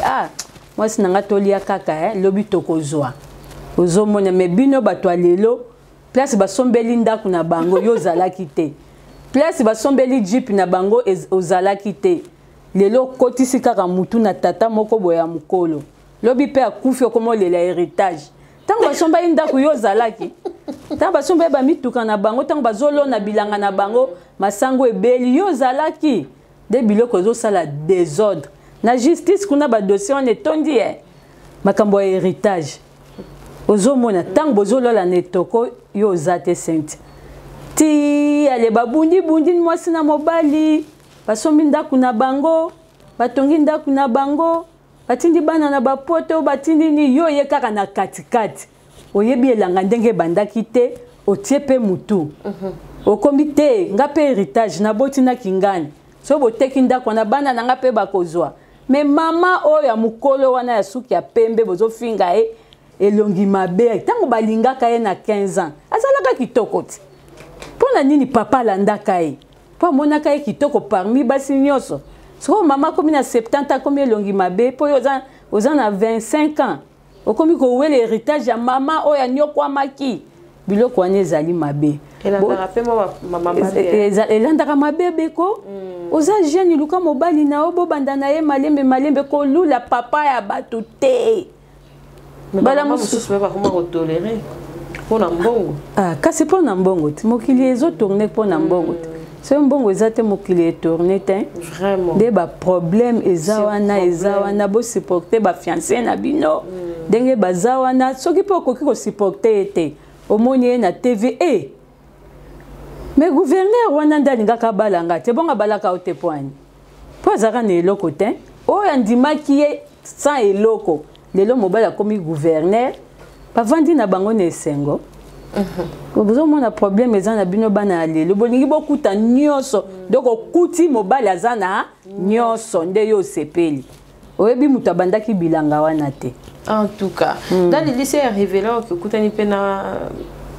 [SPEAKER 2] mwasi nanga tolia kaka lobi tokozwa ozomona me bino bato lelo place basombeli ndako na bango yo zalaki te place basombeli jeep na bango ozalaki te lelo kotisi kaka mutu na tata moko boya mukolo lobi pe akufi okomolela héritage tango basombeli ndako yo zalaki tango basombeli bamituka na bango tango bazolona bilanga na bango masango ebeli yo zalaki de biloko ezosala désordre na justice kuna ba dossier on etondi makambo ya héritage ozomona tango bozolola netoko yo ozate sente ti ale babundi bundi mwasi na mobali basombi ndako na bango batongi ndako na bango batindi bana na bapoto batindi ni yo ye kaka na katikati oyebi elanga ndenge bandaki te otie pe mutu okombi te nga pe héritage na boti na kingani so boteki ndako na bana na nga pe bakozwa mais mama oya mukolo wana ya suki ya pembe bozo finga elongi mabe tango balingaka ye na 15 ans azalaka kitoko ti pona nini papa landaka ye po monaka ye kitoko parmi basi nyonso so mama komi na 70 ans komi elongi mabe po oza na 25 ans okomi ko wele héritage ya mama oya nyokwamaki biloko wana ezali mabe elandaka mabebe ko oza jeune luka mobali na yo bobanda na ye malembe kolula papa ya bato te
[SPEAKER 3] bala mosusu bakoma kotolere mpona mbongo
[SPEAKER 2] kasi mpona mbongo te mokili ezotourne mpona mbongo te so mbongo eza te mokili etourne te nde baproblème eza wana bosupporte bafiancé na bino ndenge baza wana soki mpe okoki kosupporte ye te omoni ye na tv mais gouverneur wana nde alingaka balanga te bongo abalaka o te poani mpo azalaka na eloko te oyo andimaki ye sans eloko lelo mobali akomi gouverneur bavandi na bango na esengo bozomona problème eza na bino bana ya lelo bolingi bokuta nyonso donc okuti mobali aza na nyonso nde yo osepeli oyebi moto abandaki bilanga wana te
[SPEAKER 3] en tout cas dans le lycée révélé que okutani mpe na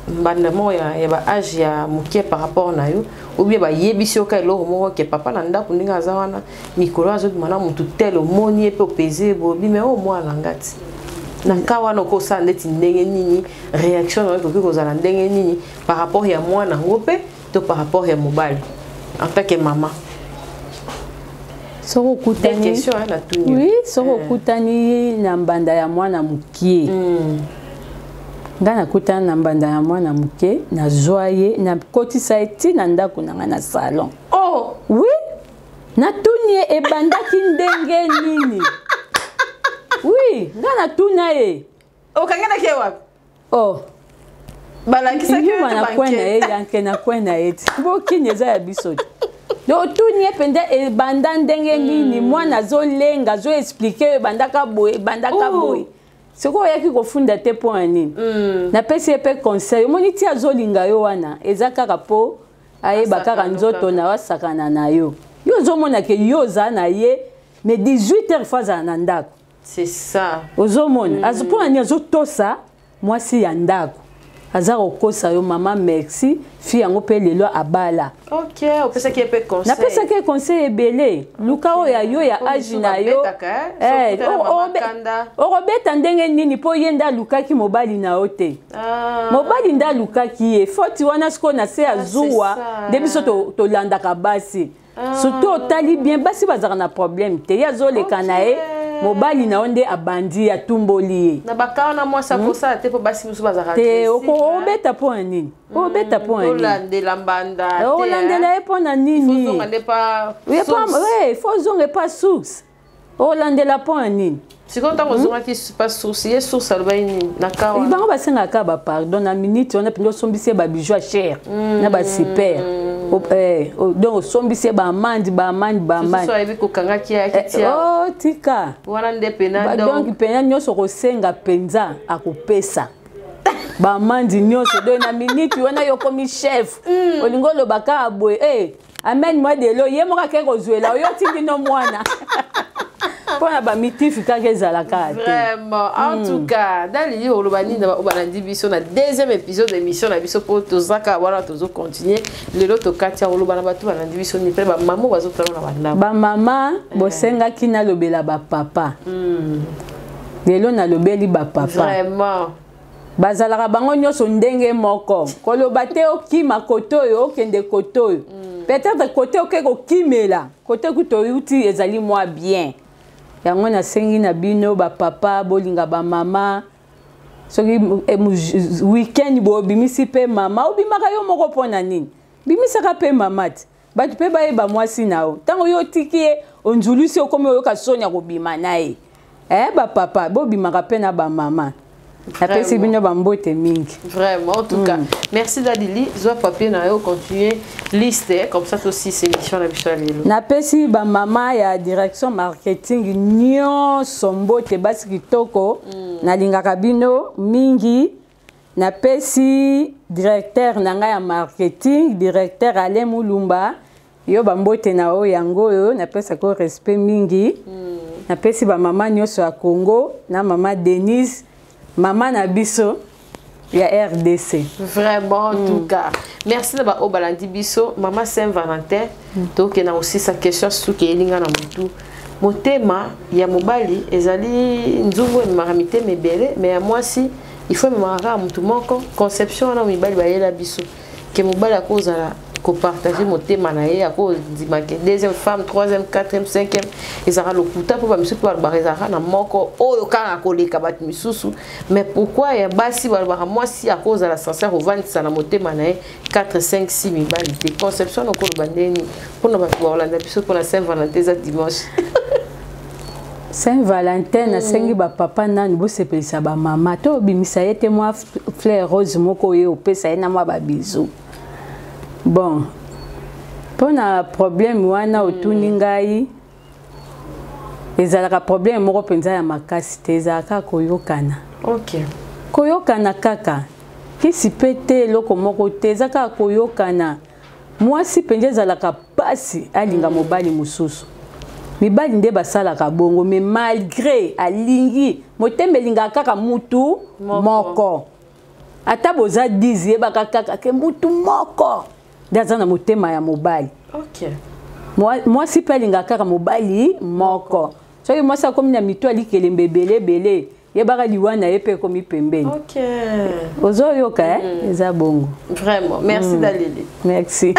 [SPEAKER 3] mbandamo ya baage ya mokie par rapport na yo ou bien bayebisi yoka eloko moko ke papa na ndako ndenge aza wana mikolo azobima na motu tel omoni ye mpe opese bobi me o mwana ngati na ka wana okosala ndeti ndenge nini réaction na ekoki kozala ndenge nini par rapport ya mwana yango mpe to par rapport ya mobali en tant que mama
[SPEAKER 2] soko kutani oui soko kutani na mbanda ya mwana mokie nga nakutana na mbanda ya mwana moke nazwa ye nakotisa ye ntina ndako na nga na salon oui natuni ye ebandaki ndenge nini oui nga natuna ye
[SPEAKER 3] okangelaki ye wapi
[SPEAKER 2] balakisaki ye yanke na kwena ye ti bokini eza ya biso te otuni ye mpenza ebanda ndenge nini mwana azolenga azoexplike yo ebandaka boye sikoyo oyaki kofunda te mpo ya nini napesi ye mpe conseil omoni ti azolinga yo wana eza kaka mpo ayeba kaka nzoto na yo asakana na yo yo ozomona ke yo oza na ye mais 18 heures fo azala na ndako
[SPEAKER 3] c'est ça
[SPEAKER 2] ozomona mpo na nini azotosa mwasi ya ndako aza kokosa yo mama merci fi yango pe lelo abala.
[SPEAKER 3] OK, opesa ki pe conseil.
[SPEAKER 2] Na pesa ki conseil ebele. Luka o ya yo ya agi na yo. Orobeta ndenge nini po yenda luka ki mobali na ote. Mobali nda luka ki e foti wana sko na se azuwa de biso to landa ka basi. Surtout otali bien basi bazaka na problème te ya zo le kanae. Mobali na onde abandi ya tumboli
[SPEAKER 3] na bakao na mwasa kosa te po basi musu bazaka
[SPEAKER 2] te obeta po nini obeta po nini
[SPEAKER 3] olandela mbanda te
[SPEAKER 2] olandela po na nini
[SPEAKER 3] faut zonga pas
[SPEAKER 2] ouais faut zonga pas source olandela po nini
[SPEAKER 3] siko ta zonga ki pas source ye source alba nini na kawa
[SPEAKER 2] ibango basenga ka ba pardon na minute on a pindo sombisi ba bijou cher na ba super donc sombisi ba mandi
[SPEAKER 3] so ebi ko kanga ki ya kitia
[SPEAKER 2] oh tika
[SPEAKER 3] wana nde pena
[SPEAKER 2] donc pena nyoso ko senga penza akopesa ba mandi nyoso do na minute wana yo komi chef olingolo baka abwe amen moi de lo ye moka ke ko zuela yo tindi no mwana pona ba mitifi ka kezala ka
[SPEAKER 3] vraiment en tout cas dans les olobani na obalandi biso na deuxième épisode de émission na biso po tozaka wana tozo continuer lelo to katia olobana batu balandi biso ni pe ba maman bazo tala na banda
[SPEAKER 2] ba mama bosenga kina lobela ba papa lelo na lobeli ba papa
[SPEAKER 3] vraiment
[SPEAKER 2] bazalaka bango nyonso ndenge moko koloba te okima koto yo okende koto yo peut-être côté okeko kimela côté kuto yuti ezali moi bien yango na sengi na bino ba papa bolinga ba mama soki weekend bo bimisi pe mama obimaka yo moko pona nini bimisaka pe mama ti batu pe baye ba mwasi nao tango yo tikie onjulusi okomi oyo ka sonya ko bima nae ba papa bo bimaka pe na ba mama.
[SPEAKER 3] Vraiment, en tout cas. Merci Dadili. Zoa papier na yo continuer liste comme ça aussi c'est émission la bichali.
[SPEAKER 2] Na pesi ba mama ya direction marketing nyo sombo te basi kitoko na lingaka bino mingi na pesi directeur nanga ya marketing directeur Ale Mulumba yo bambote na o yango yo na pesa ko respect mingi na pesi ba mama nyoso ya Congo na mama Denise maman na biso ya RDC.
[SPEAKER 3] Vraiment en tout cas. Merci de ba obalandi biso maman Saint-Valentin. Donc na aussi sa question sous que elinga na mutu. Motema ya mobali ezali nzungu maramite mebele mais moi si il faut me mara mutu moko conception na mibali ba yela biso que mobali akozala ko partager motema na ye ako dimake deuxième femme troisième quatrième cinquième ezara lokuta po ba misu po ba ezara na moko oyo kanga koleka bat misusu mais pourquoi ya basi ba moi si à cause de la sincère au vent ça na motema na ye 4 5 6 mibali de conception no ko bandeni pour na ba Holanda biso pour la Saint-Valentin za dimanche
[SPEAKER 2] Saint-Valentin na sengi ba papa nani bo sepelisa ba mama to bimisa yete moi fleur rose moko ye opesa ye na moi ba bisou. Bon, pour un problème wana otuni ngai ezalaka problème moko penza ya makasi te ezalaka koyokana.
[SPEAKER 3] OK.
[SPEAKER 2] Koyokana kaka. Kisi pete loko moko te ezalaka koyokana. Mwasi penza ezalaka pasi alinga mobali mususu. Mibali nde basalaka bongo mais malgré alingi motembelinga kaka mutu moko. Ata boza dizie baka kaka ke mutu moko. Daza na motema ya mobali.
[SPEAKER 3] OK.
[SPEAKER 2] Moi si pelinga kaka mobali moko. So moi ça comme na mito ali kelembe belé ye baka liwana ye pe komi pembeni.
[SPEAKER 3] OK.
[SPEAKER 2] Ozo yoka eza bongo.
[SPEAKER 3] Vraiment. Merci Dalili.
[SPEAKER 2] Merci.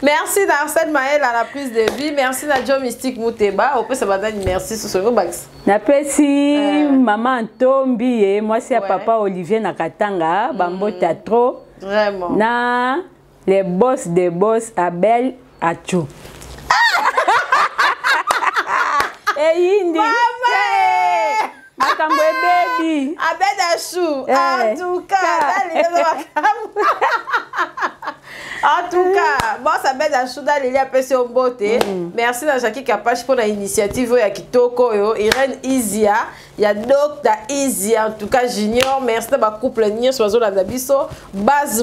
[SPEAKER 3] Merci Darsène Maël à la prise de vie. Merci Nadjo Mystique Mouteba. On peut se battre merci sur ce box.
[SPEAKER 2] Napesi maman Tombi moi c'est papa Olivier Nakatanga Bambo Teatro.
[SPEAKER 3] Vraiment.
[SPEAKER 2] Na les boss des boss Abel Achou. Et Indi. Makambo baby.
[SPEAKER 3] Abel Achou. En tout cas, en tout cas, bon ça bête à Chouda Lili a passé au beauté. Merci à Jackie Kapache pour l'initiative ya Kitoko yo Irène Izia, il y a Docteur Izia en tout cas Junior, merci à couple nier sur la biso, base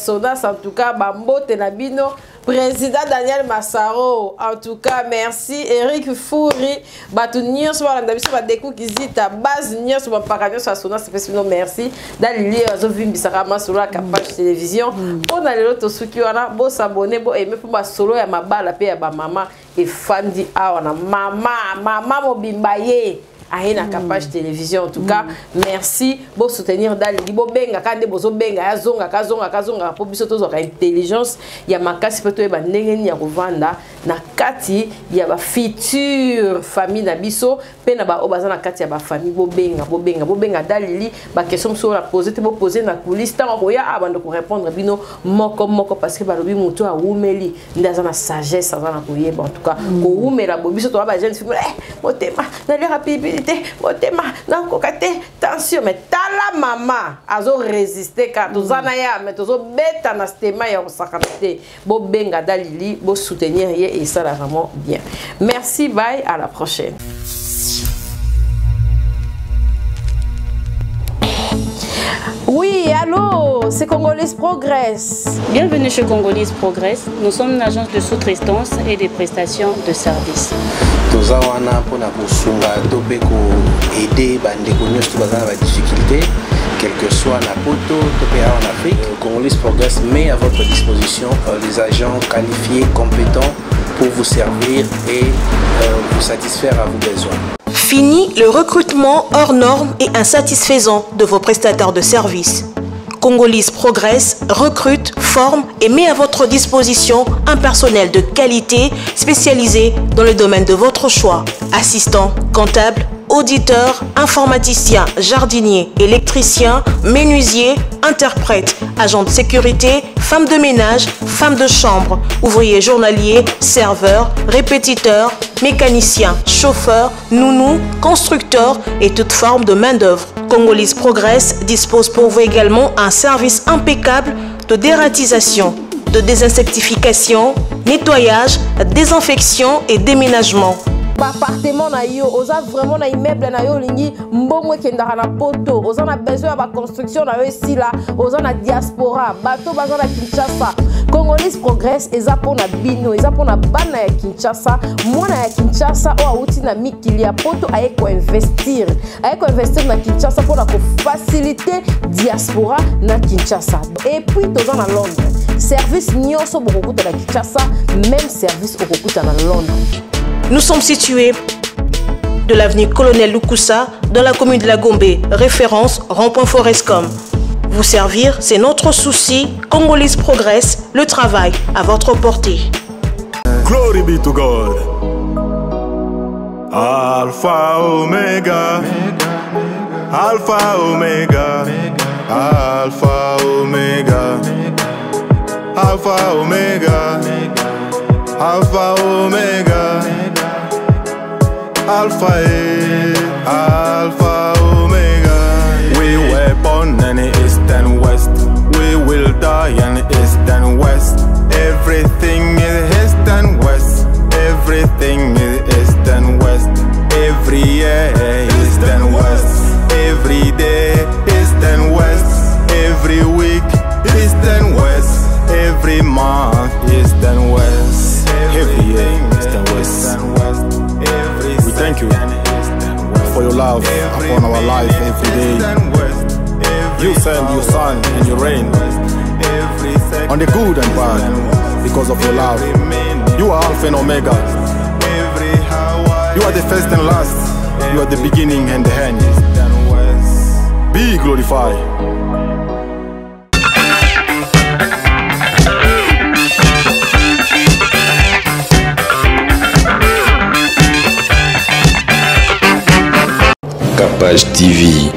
[SPEAKER 3] Soda en tout cas ba mbote na bino, Président Daniel Massaro, en tout cas, merci. Eric Fouri, Batounion, soit la mission va découvrir ta base, nion, soit paragnon, soit sonore, spécialement merci. Dans le lieu, Zovim Bissarama, sur la page télévision. On a l'autre sous qui on a beau s'abonner, beau aimer pour ma solo, et ma balle, la paix, à ma maman, et fan dit, ah, on a maman, mobimbaye. Aïe na page télévision en tout cas merci pour soutenir Dali bo benga kande bozo benga ya zonga kazonga po biso to zoka intelligence ya makasi poto e ba ndengeni ya kovanda na kati ya ba future famille na biso pe na ba obaza na kati ya ba famille bo benga Dali ba question so la poser te bo poser na coulisse tant ko ya abando ko répondre bino moko parce que ba lobi muto a umeli ndaza na sagesse za na koyeba en tout cas ko umela bo biso to ba jeune fille motema na le rapide motema na kokate tension mais tala mama azo résister car tozana ya mais tozo beta na stema ya osakate bo benga Dalili bo soutenir et ça là vraiment bien. Merci, bye, à la prochaine. Oui, allô, c'est Congolese Progress.
[SPEAKER 7] Bienvenue chez Congolese Progress. Nous sommes une agence de sous-traitance et des prestations de services.
[SPEAKER 8] Tozawana pour na kusunga tope ko aider bande ko nyos bazana ba difficulté quel que soit la poto topé en Afrique. Congolese Progress met à votre disposition des agents qualifiés, compétents pour vous servir et vous satisfaire à vos besoins.
[SPEAKER 6] Fini le recrutement hors normes et insatisfaisant de vos prestataires de services. Congolese Progress recrute, forme et met à votre disposition un personnel de qualité spécialisé dans le domaine de votre choix. Assistant, comptable, auditeur, informaticien, jardinier, électricien, menuisier, interprète, agent de sécurité, femme de ménage, femme de chambre, ouvrier journalier, serveur, répétiteur, mécanicien, chauffeur, nounou, constructeur et toute forme de main-d'œuvre. Congolese Progress dispose pour vous également un service impeccable de dératisation, de désinsectification, nettoyage, désinfection et déménagement.
[SPEAKER 3] Appartement na yo, oza vraiment na immeuble na yo lingi mbongo kendaka na poto, oza na besoin ya ba construction na yo ici là, oza na diaspora, bato baza na Kinshasa. Congolese Progress eza pona bino, eza pona bana ya Kinshasa, mwana ya Kinshasa o auti na mikili ya poto aye ko investir na Kinshasa pona ko faciliter diaspora na Kinshasa. Et puis toza na Londres. Service nyonso bokokuta na Kinshasa, même service okokuta na Londres.
[SPEAKER 6] Nous sommes situés de l'avenue Colonel Lukusa dans la commune de la Gombe, référence rond-point Forescom. Vous servir, c'est notre souci. Congolese Progress, le travail à votre portée.
[SPEAKER 4] Glory be to God. Alpha Omega. Alpha Omega. Alpha Omega. Alpha Omega. Alpha Omega. Alpha Alpha Omega. We were born in the east and west. We will die in the east and west. Everything is east and west. Everything is east and west. Every year east and west. Every day east and west. Every week east and west. Every month east and west. Every year east and west. We thank you for your love upon our life every day. You send your sun and your rain on the good and bad because of your love. You are Alpha and Omega. You are the first and last. You are the beginning and the end. Be glorified.
[SPEAKER 9] Capage TV.